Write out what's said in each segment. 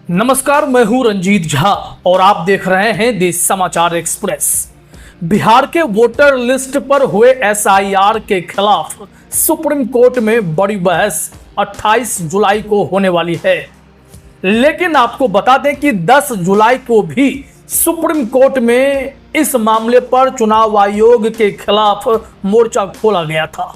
नमस्कार, मैं हूं रंजीत झा और आप देख रहे हैं देश समाचार एक्सप्रेस। बिहार के वोटर लिस्ट पर हुए एसआईआर के खिलाफ सुप्रीम कोर्ट में बड़ी बहस 28 जुलाई को होने वाली है। लेकिन आपको बता दें कि 10 जुलाई को भी सुप्रीम कोर्ट में इस मामले पर चुनाव आयोग के खिलाफ मोर्चा खोला गया था।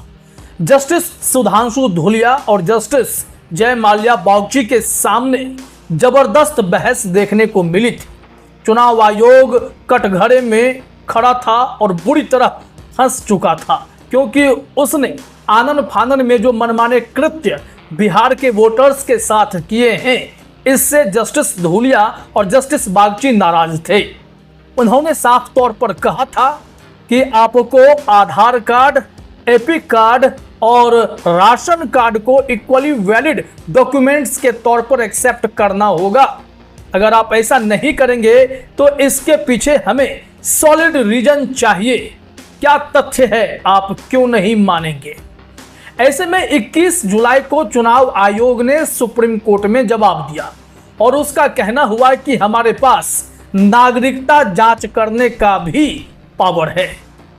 जस्टिस सुधांशु धूलिया और जस्टिस जय माल्या बागची के सामने जबरदस्त बहस देखने को मिली थी। चुनाव आयोग कटघरे में खड़ा था और बुरी तरह फंस चुका था, क्योंकि उसने आनन फानन में जो मनमाने कृत्य बिहार के वोटर्स के साथ किए हैं, इससे जस्टिस धूलिया और जस्टिस बागची नाराज थे। उन्होंने साफ तौर पर कहा था कि आपको आधार कार्ड, एपिक कार्ड और राशन कार्ड को इक्वली वैलिड डॉक्यूमेंट्स के तौर पर एक्सेप्ट करना होगा। अगर आप ऐसा नहीं करेंगे तो इसके पीछे हमें सॉलिड रीजन चाहिए। क्या तथ्य है, आप क्यों नहीं मानेंगे? ऐसे में 21 जुलाई को चुनाव आयोग ने सुप्रीम कोर्ट में जवाब दिया और उसका कहना हुआ कि हमारे पास नागरिकता जांच करने का भी पावर है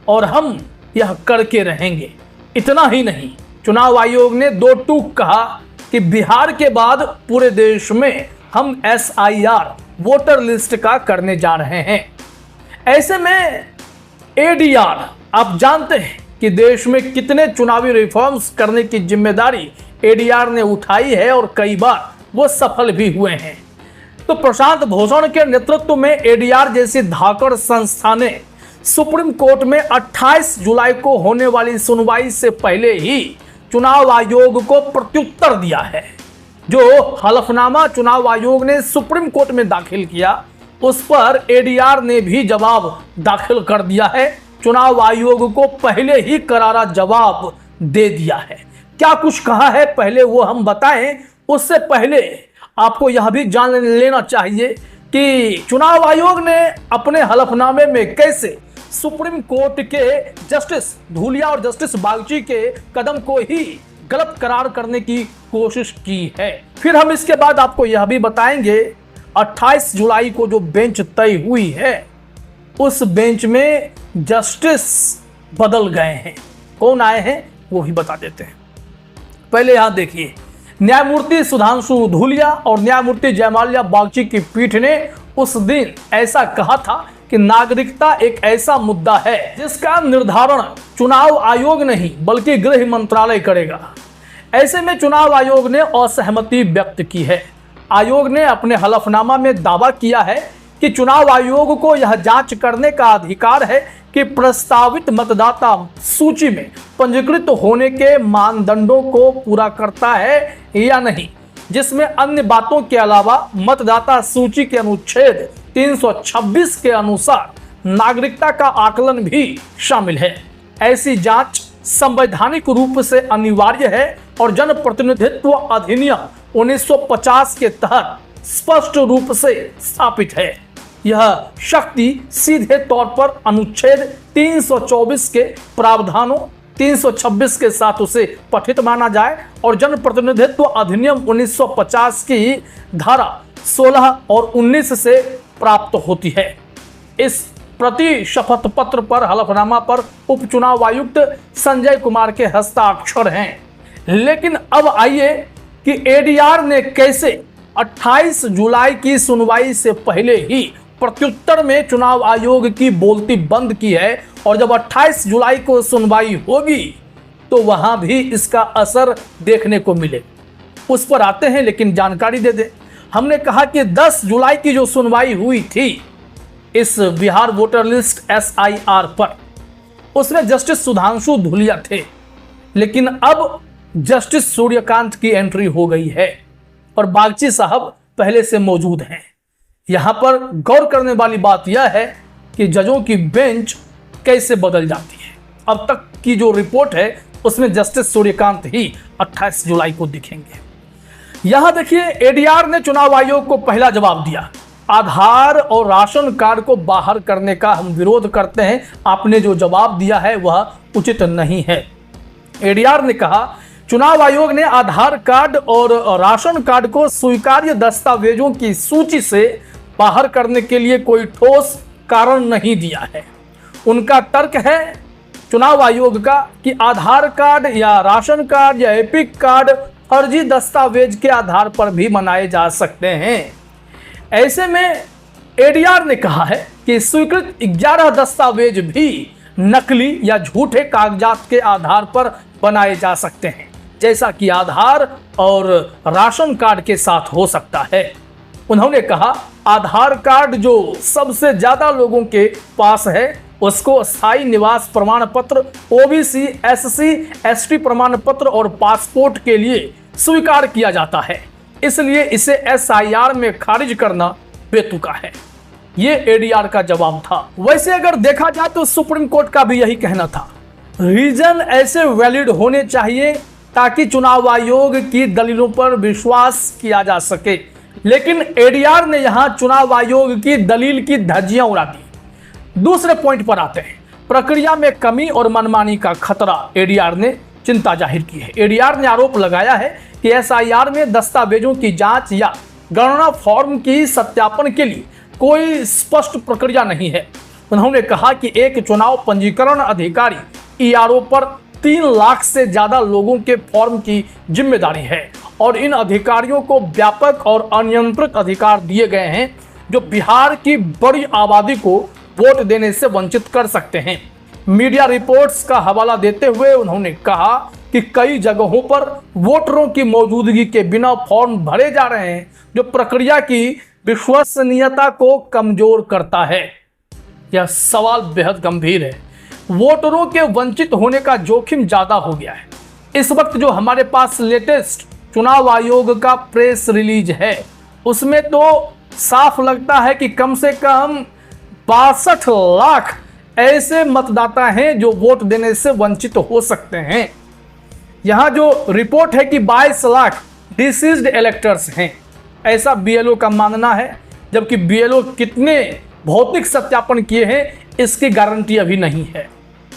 और हम यह करके रहेंगे। इतना ही नहीं, चुनाव आयोग ने दो टूक कहा कि बिहार के बाद पूरे देश में हम एसआईआर वोटर लिस्ट का करने जा रहे हैं। ऐसे में एडीआर, आप जानते हैं कि देश में कितने चुनावी रिफॉर्म्स करने की जिम्मेदारी एडीआर ने उठाई है और कई बार वो सफल भी हुए हैं। तो प्रशांत भूषण के नेतृत्व में एडीआर जैसी धाकड़ संस्था ने सुप्रीम कोर्ट में 28 जुलाई को होने वाली सुनवाई से पहले ही चुनाव आयोग को प्रत्युत्तर दिया है। जो हलफनामा चुनाव आयोग ने सुप्रीम कोर्ट में दाखिल किया, उस पर एडीआर ने भी जवाब दाखिल कर दिया है। चुनाव आयोग को पहले ही करारा जवाब दे दिया है। क्या कुछ कहा है पहले वो हम बताएं, उससे पहले आपको यह भी जान लेना चाहिए कि चुनाव आयोग ने अपने हलफनामे में कैसे सुप्रीम कोर्ट के जस्टिस धूलिया और जस्टिस बागची के कदम को ही गलत करार करने की कोशिश की है। फिर हम इसके बाद आपको यह भी बताएंगे 28 जुलाई को जो बेंच तय हुई है, उस बेंच में जस्टिस बदल गए हैं। कौन आए हैं वो भी बता देते हैं। पहले यहां देखिए, न्यायमूर्ति सुधांशु धूलिया और न्यायमूर्ति जयमाल्या बागची की पीठ ने उस दिन ऐसा कहा था कि नागरिकता एक ऐसा मुद्दा है जिसका निर्धारण चुनाव आयोग नहीं बल्कि गृह मंत्रालय करेगा। ऐसे में चुनाव आयोग ने असहमति व्यक्त की है। आयोग ने अपने हलफनामा में दावा किया है कि चुनाव आयोग को यह जांच करने का अधिकार है कि प्रस्तावित मतदाता सूची में पंजीकृत होने के मानदंडों को पूरा करता है या नहीं, जिसमें अन्य बातों के अलावा मतदाता सूची के अनुच्छेद 326 के अनुसार नागरिकता का आकलन भी शामिल है। ऐसी जांच संवैधानिक रूप से अनिवार्य है और जनप्रतिनिधित्व अधिनियम 1950 के तहत स्पष्ट रूप से स्थापित है। यह शक्ति सीधे तौर पर अनुच्छेद 324 के प्रावधानों 326 के साथ उसे पठित माना जाए और जनप्रतिनिधित्व अधिनियम 1950 की धारा 16 और 19 से प्राप्त होती है। इस प्रति शपथ पत्र पर हलफनामा पर उपचुनाव आयुक्त संजय कुमार के हस्ताक्षर हैं। लेकिन अब आइए कि एडीआर ने कैसे 28 जुलाई की सुनवाई से पहले ही प्रत्युत्तर में चुनाव आयोग की बोलती बंद की है और जब 28 जुलाई को सुनवाई होगी तो वहां भी इसका असर देखने को मिले। उस पर आते हैं, लेकिन जानकारी दे दें। हमने कहा कि 10 जुलाई की जो सुनवाई हुई थी इस बिहार वोटर लिस्ट एसआईआर पर, उसमें जस्टिस सुधांशु धूलिया थे, लेकिन अब जस्टिस सूर्यकांत की एंट्री हो गई है और बागची साहब पहले से मौजूद हैं। यहां पर गौर करने वाली बात यह है कि जजों की बेंच कैसे बदल जाती है। अब तक की जो रिपोर्ट है उसमें जस्टिस सूर्यकांत ही 28 जुलाई को दिखेंगे। यहां देखिए, एडीआर ने चुनाव आयोग को पहला जवाब दिया, आधार और राशन कार्ड को बाहर करने का हम विरोध करते हैं। आपने जो जवाब दिया है वह उचित नहीं है। एडीआर ने कहा चुनाव आयोग ने आधार कार्ड और राशन कार्ड को स्वीकार्य दस्तावेजों की सूची से बाहर करने के लिए कोई ठोस कारण नहीं दिया है। उनका तर्क है चुनाव आयोग का कि आधार कार्ड या राशन कार्ड या एपिक कार्ड फर्जी दस्तावेज के आधार पर भी बनाए जा सकते हैं। ऐसे में एडीआर ने कहा है कि स्वीकृत 11 दस्तावेज भी नकली या झूठे कागजात के आधार पर बनाए जा सकते हैं, जैसा कि आधार और राशन कार्ड के साथ हो सकता है। उन्होंने कहा आधार कार्ड जो सबसे ज्यादा लोगों के पास है उसको स्थायी निवास प्रमाण पत्र, ओबीसी, एससी, एसटी प्रमाण पत्र और पासपोर्ट के लिए स्वीकार किया जाता है, इसलिए इसे एसआईआर में खारिज करना बेतुका है। ये एडीआर का जवाब था। वैसे अगर देखा जाए तो सुप्रीम कोर्ट का भी यही कहना था, रीजन ऐसे वैलिड होने चाहिए ताकि चुनाव आयोग की दलीलों पर विश्वास किया जा सके। लेकिन एडीआर ने यहां चुनाव आयोग की दलील की धज्जियां उड़ा दी। दूसरे पॉइंट पर आते हैं, प्रक्रिया में कमी और मनमानी का खतरा। एडीआर ने चिंता जाहिर की है। एडीआर ने आरोप लगाया है कि एसआईआर में दस्तावेजों की जांच या गणना फॉर्म की सत्यापन के लिए कोई स्पष्ट प्रक्रिया नहीं है। उन्होंने कहा कि एक चुनाव पंजीकरण अधिकारी ईआरओ पर 3 लाख से ज्यादा लोगों के फॉर्म की जिम्मेदारी है और इन अधिकारियों को व्यापक और अनियंत्रित अधिकार दिए गए हैं जो बिहार की बड़ी आबादी को वोट देने से वंचित कर सकते हैं। मीडिया रिपोर्ट्स का हवाला देते हुए उन्होंने कहा कि कई जगहों पर वोटरों की मौजूदगी के बिना फॉर्म भरे जा रहे हैं, जो प्रक्रिया की विश्वसनीयता को कमजोर करता है। यह सवाल बेहद गंभीर है। वोटरों के वंचित होने का जोखिम ज्यादा हो गया है। इस वक्त जो हमारे पास लेटेस्ट चुनाव आयोग का प्रेस रिलीज है, उसमें तो साफ लगता है कि कम से कम 62 लाख ऐसे मतदाता हैं जो वोट देने से वंचित हो सकते हैं। यहां जो रिपोर्ट है कि 22 लाख डिसीज्ड इलेक्टर्स हैं, ऐसा बीएलओ का मानना है, जबकि बीएलओ कितने भौतिक सत्यापन किए हैं इसकी गारंटी अभी नहीं है।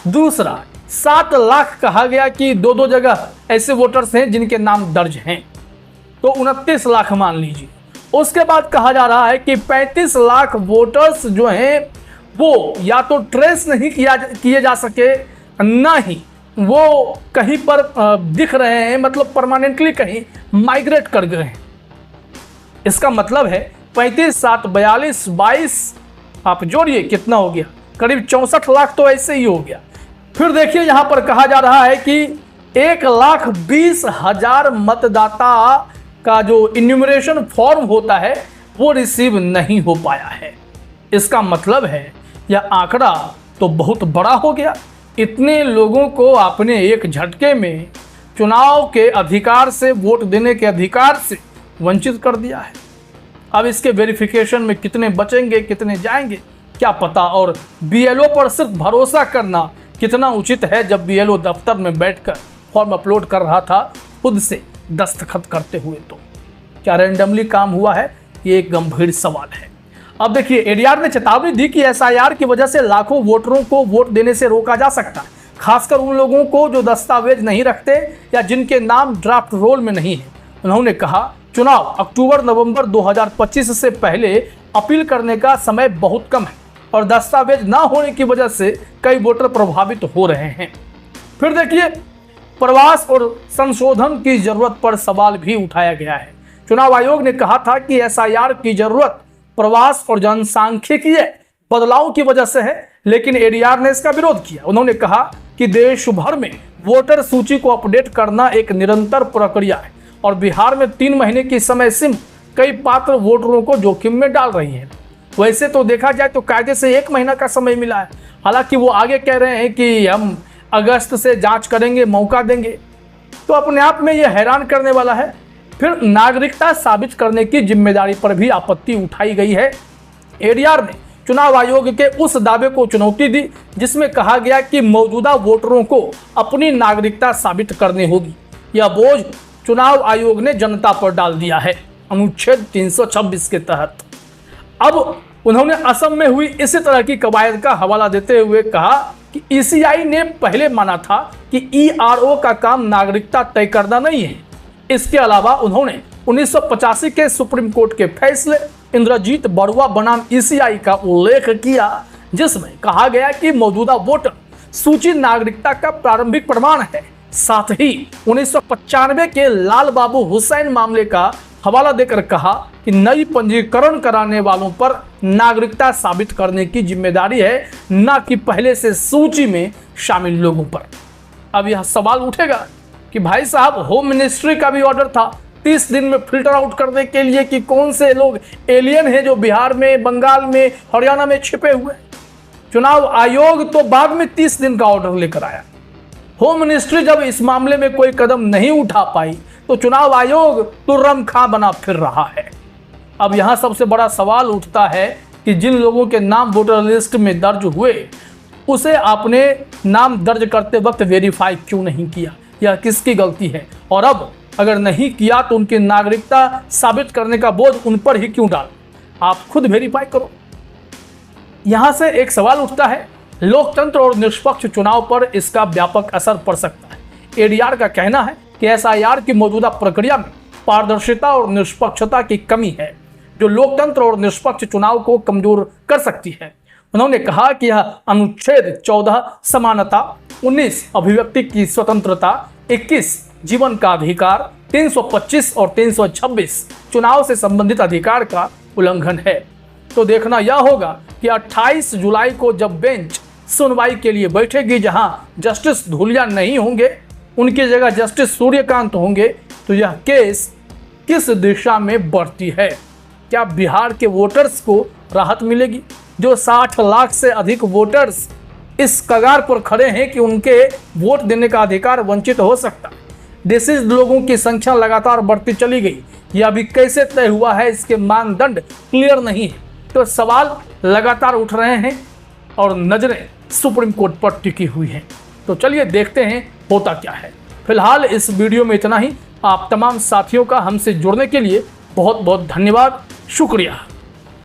दूसरा, 7 लाख कहा गया कि 2-2 जगह ऐसे वोटर्स हैं जिनके नाम दर्ज हैं, तो 29 लाख मान लीजिए। उसके बाद कहा जा रहा है कि 35 लाख वोटर्स जो हैं वो या तो ट्रेस नहीं किए जा सके, ना ही वो कहीं पर दिख रहे हैं, मतलब परमानेंटली कहीं माइग्रेट कर गए हैं। इसका मतलब है 35, 7, 42, 22 आप जोड़िए कितना हो गया, करीब 64 लाख तो ऐसे ही हो गया। फिर देखिए यहां पर कहा जा रहा है कि 1,20,000 मतदाता का जो इन्यूमरेशन फॉर्म होता है वो रिसीव नहीं हो पाया है। इसका मतलब है यह आंकड़ा तो बहुत बड़ा हो गया। इतने लोगों को आपने एक झटके में चुनाव के अधिकार से, वोट देने के अधिकार से वंचित कर दिया है। अब इसके वेरिफिकेशन में कितने बचेंगे, कितने जाएंगे, क्या पता। और बीएलओ पर सिर्फ भरोसा करना कितना उचित है, जब बीएलओ दफ्तर में बैठकर फॉर्म अपलोड कर रहा था खुद से दस्तखत करते हुए, तो क्या रैंडमली काम हुआ है? ये एक गंभीर सवाल है। अब देखिए, एडीआर ने चेतावनी दी कि एसआईआर की वजह से लाखों वोटरों को वोट देने से रोका जा सकता है, खासकर उन लोगों को जो दस्तावेज नहीं रखते या जिनके नाम ड्राफ्ट रोल में नहीं है। उन्होंने कहा चुनाव अक्टूबर-नवंबर 2025 से पहले अपील करने का समय बहुत कम है और दस्तावेज ना होने की वजह से कई वोटर प्रभावित हो रहे हैं। फिर देखिए, प्रवास और संशोधन की जरूरत पर सवाल भी उठाया गया है। चुनाव आयोग ने कहा था कि एसआईआर की जरूरत प्रवास और जनसांख्यिकीय बदलाव की वजह से है, लेकिन एडीआर ने इसका विरोध किया। उन्होंने कहा कि देश भर में वोटर सूची को अपडेट करना एक निरंतर प्रक्रिया है और बिहार में 3 महीने की समय सीमा कई पात्र वोटरों को जोखिम में डाल रही है। वैसे तो देखा जाए तो कायदे से 1 महीना का समय मिला है, हालांकि वो आगे कह रहे हैं कि हम अगस्त से जांच करेंगे, मौका देंगे, तो अपने आप में ये हैरान करने वाला है। फिर नागरिकता साबित करने की जिम्मेदारी पर भी आपत्ति उठाई गई है। एडीआर ने चुनाव आयोग के उस दावे को चुनौती दी जिसमें कहा गया कि मौजूदा वोटरों को अपनी नागरिकता साबित करनी होगी। यह बोझ चुनाव आयोग ने जनता पर डाल दिया है अनुच्छेद 326 के तहत। अब उन्होंने असम में हुई इसी तरह की कवायद का हवाला देते हुए कहा कि ईसीआई ने पहले माना था कि ईआरओ का काम नागरिकता तय करना नहीं है। इसके अलावा उन्होंने 1985 के सुप्रीम कोर्ट के फैसले इंद्रजीत बरुआ बनाम ईसीआई का उल्लेख किया, जिसमें कहा गया कि मौजूदा वोटर सूची नागरिकता का प्रारंभिक प्रमाण है। साथ ही 1995 के लाल बाबू हुसैन मामले का हवाला देकर कहा कि नई पंजीकरण कराने वालों पर नागरिकता साबित करने की जिम्मेदारी है, न कि पहले से सूची में शामिल लोगों पर। अब यह सवाल उठेगा कि भाई साहब, होम मिनिस्ट्री का भी ऑर्डर था 30 दिन में फिल्टर आउट करने के लिए कि कौन से लोग एलियन हैं जो बिहार में, बंगाल में, हरियाणा में छिपे हुए। चुनाव आयोग तो बाद में 30 दिन का ऑर्डर लेकर आया। होम मिनिस्ट्री जब इस मामले में कोई कदम नहीं उठा पाई तो चुनाव आयोग तो रमखा बना फिर रहा है। अब यहां सबसे बड़ा सवाल उठता है कि जिन लोगों के नाम वोटर लिस्ट में दर्ज हुए उसे आपने नाम दर्ज करते वक्त वेरीफाई क्यों नहीं किया? यह किसकी गलती है? और अब अगर नहीं किया तो उनकी नागरिकता साबित करने का बोझ उन पर ही क्यों डाल? आप खुद वेरीफाई करो। यहां से एक सवाल उठता है, लोकतंत्र और निष्पक्ष चुनाव पर इसका व्यापक असर पड़ सकता है। एडीआर का कहना है कि एसआईआर की मौजूदा प्रक्रिया में पारदर्शिता और निष्पक्षता की कमी है, जो लोकतंत्र और निष्पक्ष चुनाव को कमजोर कर सकती है। उन्होंने कहा कि यह अनुच्छेद 14 समानता, 19 अभिव्यक्ति की स्वतंत्रता, 21 जीवन का अधिकार, 325 और 326 चुनाव से संबंधित अधिकार का उल्लंघन है। तो देखना यह होगा कि 28 जुलाई को जब बेंच सुनवाई के लिए बैठेगी, जहां जस्टिस धूलिया नहीं होंगे, उनकी जगह जस्टिस सूर्यकांत होंगे, तो यह केस किस दिशा में बढ़ती है? क्या बिहार के वोटर्स को राहत मिलेगी? जो 60 लाख से अधिक वोटर्स इस कगार पर खड़े हैं कि उनके वोट देने का अधिकार वंचित हो सकता है। डिसीज लोगों की संख्या लगातार बढ़ती चली गई। यह अभी कैसे तय हुआ है, इसके मानदंड क्लियर नहीं है। तो सवाल लगातार उठ रहे हैं और नजरें सुप्रीम कोर्ट पर टिकी हुई हैं। तो चलिए देखते हैं होता क्या है। फिलहाल इस वीडियो में इतना ही। आप तमाम साथियों का हमसे जुड़ने के लिए बहुत बहुत धन्यवाद, शुक्रिया।